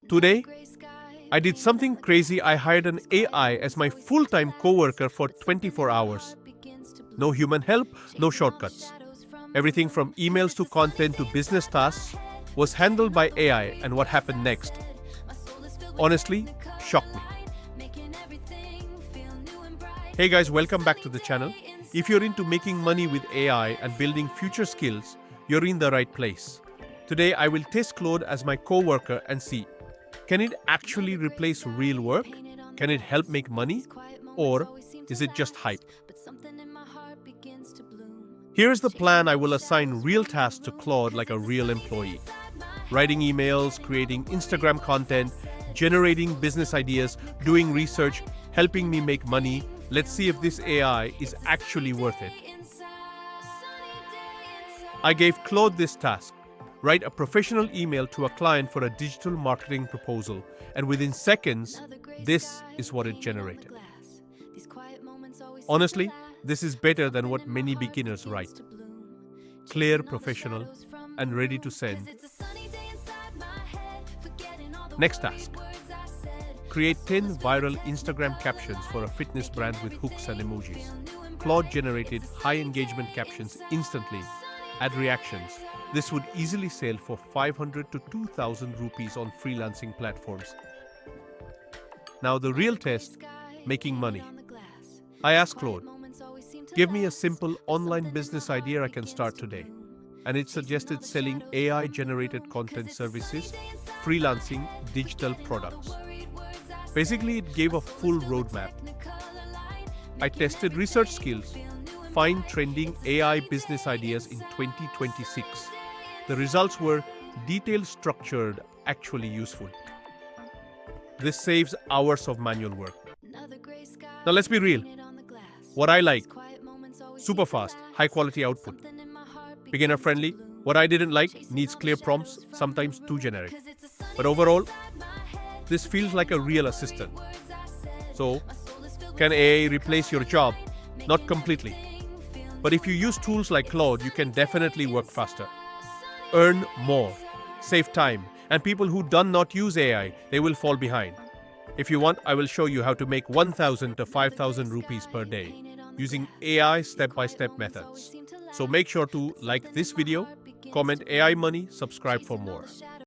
Today, I did something crazy. I hired an AI as my full-time coworker for 24 hours. No human help, no shortcuts. Everything from emails to content to business tasks was handled by AI, and what happened next honestly shocked me. Hey guys, welcome back to the channel. If you're into making money with AI and building future skills, you're in the right place. Today I will test Claude as my co-worker and see, can it actually replace real work? Can it help make money? Or is it just hype? Here's the plan. I will assign real tasks to Claude like a real employee. Writing emails, creating Instagram content, generating business ideas, doing research, helping me make money. Let's see if this AI is actually worth it. I gave Claude this task. Write a professional email to a client for a digital marketing proposal, and within seconds, this is what it generated. Honestly, this is better than what many beginners write. Clear, professional, and ready to send. Next task. Create 10 viral Instagram captions for a fitness brand with hooks and emojis. Claude generated high engagement captions instantly. Add reactions. This would easily sell for 500 to 2,000 rupees on freelancing platforms. Now the real test, making money. I asked Claude, give me a simple online business idea I can start today. And it suggested selling AI-generated content services, freelancing, digital products. Basically, it gave a full roadmap. I tested research skills, find trending AI business ideas in 2026. The results were detailed, structured, actually useful. This saves hours of manual work. Now let's be real. What I like, super fast, high quality output. Beginner friendly. What I didn't like, needs clear prompts, sometimes too generic. But overall, this feels like a real assistant. So, can AI replace your job? Not completely. But if you use tools like Claude, you can definitely work faster. Earn more, save time, and people who do not use AI, they will fall behind. If you want, I will show you how to make 1,000 to 5,000 rupees per day using AI step-by-step methods. So make sure to like this video, comment AI money, subscribe for more.